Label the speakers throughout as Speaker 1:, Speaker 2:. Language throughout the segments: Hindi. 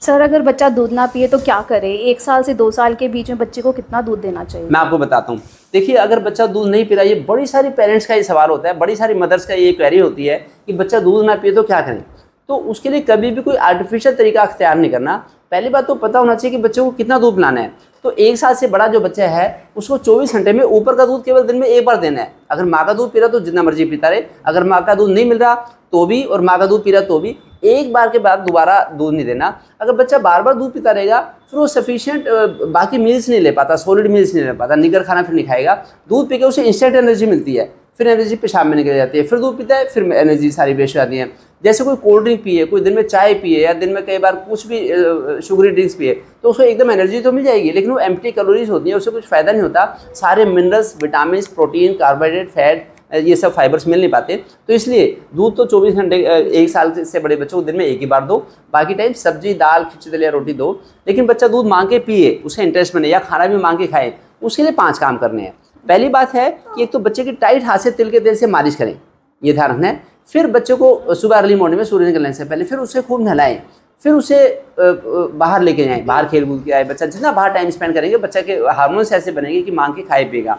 Speaker 1: सर अगर बच्चा दूध ना पिए तो क्या करे? 1 साल से 2 साल के बीच में बच्चे को कितना दूध देना चाहिए?
Speaker 2: मैं आपको बताता हूँ। देखिए, अगर बच्चा दूध नहीं पी रहा, ये बड़ी सारी पेरेंट्स का ये सवाल होता है, बड़ी सारी मदर्स का ये क्वेरी होती है कि बच्चा दूध ना पिए तो क्या करें। तो उसके लिए कभी भी कोई आर्टिफिशियल तरीका अख्तियार नहीं करना। पहली बात तो पता होना चाहिए कि बच्चे को कितना दूध पिलाना है। तो 1 साल से बड़ा जो बच्चा है उसको 24 घंटे में ऊपर का दूध केवल दिन में 1 बार देना है। अगर माँ का दूध पी रहा तो जितना मर्जी पीता रहे, अगर माँ का दूध नहीं मिल रहा तो भी, और माँ का दूध पी रहा तो भी, 1 बार के बाद दोबारा दूध नहीं देना। अगर बच्चा बार बार दूध पीता रहेगा फिर वो सफिशिएंट बाकी मील्स नहीं ले पाता, सॉलिड मील्स नहीं ले पाता, निगर खाना फिर नहीं खाएगा। दूध पी के उसे इंस्टेंट एनर्जी मिलती है, फिर एनर्जी पेशाब में निकल जाती है, फिर दूध पीता है, फिर एनर्जी सारी वेस्ट हो जाती है। जैसे कोई कोल्ड ड्रिंक पिए, कोई दिन में चाय पिए, या दिन में कई बार कुछ भी शुगरी ड्रिंक्स पिए, तो उसको एकदम एनर्जी तो मिल जाएगी, लेकिन वो एम्प्टी कैलोरीज होती हैं, उससे कुछ फ़ायदा नहीं होता। सारे minerals, vitamin, protein, carbohydrate, fat, ये सब फाइबर्स मिल नहीं पाते। तो इसलिए दूध तो 24 घंटे 1 साल से बड़े बच्चों को दिन में 1 ही बार दो, बाकी टाइम सब्जी, दाल, खिचड़ी या रोटी दो। लेकिन बच्चा दूध मांग के पिए, उसे इंटरेस्ट बने, या खाना भी मांग के खाए, उसके लिए 5 काम करने हैं। पहली बात है कि एक तो बच्चे की टाइट हाथ से तिल के तेल से मालिश करें, ये ध्यान रखना है। फिर बच्चे को सुबह अर्ली मॉर्निंग में सूर्य निकलने से पहले फिर उसे खूब नहलाएं, फिर उसे बाहर लेके जाएं, बाहर खेल कूद के आए। बच्चा जितना बाहर टाइम स्पेंड करेंगे, बच्चा के हार्मोन्स ऐसे बनेंगे कि मांग के खाए पिएगा।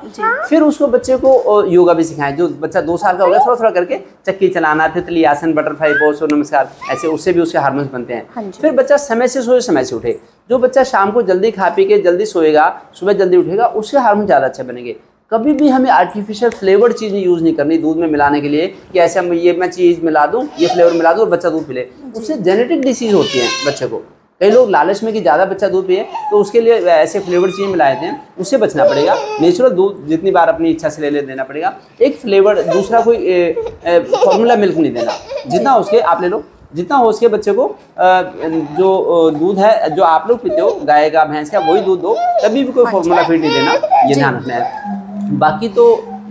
Speaker 2: फिर उसको बच्चे को योगा भी सिखाएं। जो बच्चा 2 साल का हो गया, थोड़ा थोड़ा करके चक्की चलाना, तितली आसन, बटरफ्लाई पोज, सूर्य नमस्कार, ऐसे उससे भी उसके हार्मोन्स बनते हैं। फिर बच्चा समय से सोए, समय से उठे। जो बच्चा शाम को जल्दी खा पी के जल्दी सोएगा, सुबह जल्दी उठेगा, उसके हार्मोन ज़्यादा अच्छे बनेंगे। कभी भी हमें आर्टिफिशियल फ्लेवर्ड चीज़ें यूज़ नहीं करनी दूध में मिलाने के लिए कि ऐसे मैं चीज़ मिला दूं, ये फ्लेवर मिला दूं और बच्चा दूध पी ले। उससे जेनेटिक डिसीज होती है बच्चे को। कई लोग लालच में कि ज़्यादा बच्चा दूध पिए तो उसके लिए ऐसे फ्लेवर्ड चीज़ें मिला देते हैं, उससे बचना पड़ेगा। नेचुरल दूध जितनी बार अपनी इच्छा से ले देना पड़ेगा। एक फ्लेवर्ड, दूसरा कोई फॉर्मूला मिल्क नहीं देना। जितना उसके आप ले लो, जितना हो उसके बच्चे को जो दूध है जो आप लोग पीते हो, गाय का, भैंस का, वही दूध दो। कभी भी कोई फॉर्मूला फीड नहीं देना, ये ध्यान रखना है। बाकी तो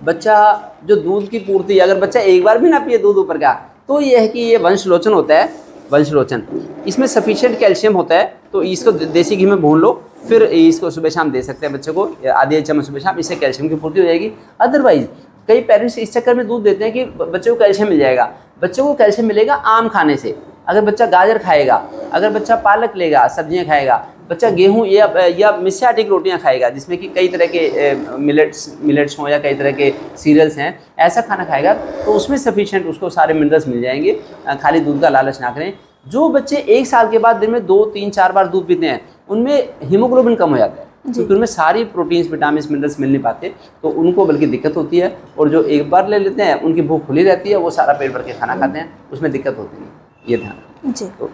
Speaker 2: बच्चा जो दूध की पूर्ति, अगर बच्चा 1 बार भी ना पिए दूध ऊपर का, तो ये है कि ये वंशलोचन होता है। वंशलोचन, इसमें सफिशिएंट कैल्शियम होता है, तो इसको देसी घी में भून लो, फिर इसको सुबह शाम दे सकते हैं बच्चे को, आधी चम्मच सुबह शाम, इससे कैल्शियम की पूर्ति हो जाएगी। अदरवाइज कई पेरेंट्स इस चक्कर में दूध देते हैं कि बच्चे को कैल्शियम मिल जाएगा। बच्चे को कैल्शियम मिलेगा आम खाने से। अगर बच्चा गाजर खाएगा, अगर बच्चा पालक लेगा, सब्जियां खाएगा, बच्चा गेहूं या मिस्से आटे की रोटियां खाएगा जिसमें कि कई तरह के मिलेट्स हों या कई तरह के सीरियल्स हैं, ऐसा खाना खाएगा तो उसमें सफिशिएंट उसको सारे मिनरल्स मिल जाएंगे। खाली दूध का लालच ना करें। जो बच्चे 1 साल के बाद दिन में 2, 3, 4 बार दूध पीते हैं, उनमें हीमोग्लोबिन कम हो जाता है, क्योंकि उनमें सारी प्रोटीन्स, विटामिन, मिनरल्स मिल नहीं पाते, तो उनको बल्कि दिक्कत होती है। और जो 1 बार ले लेते हैं उनकी भूख खुली रहती है, वो सारा पेट भर के खाना खाते हैं, उसमें दिक्कत होती नहीं। ये ध्यान जी। तो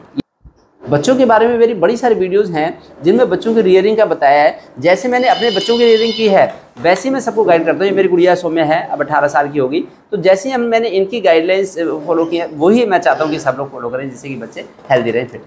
Speaker 2: बच्चों के बारे में मेरी बड़ी सारी वीडियोस हैं जिनमें बच्चों की रियरिंग का बताया है। जैसे मैंने अपने बच्चों की रियरिंग की है वैसे ही मैं सबको गाइड करता हूँ। ये मेरी गुड़िया सौम्या है, अब 18 साल की होगी, तो जैसे ही मैंने इनकी गाइडलाइंस फॉलो की है वही मैं चाहता हूँ कि सब लोग फॉलो करें, जिससे कि बच्चे हेल्दी रहें, फिट।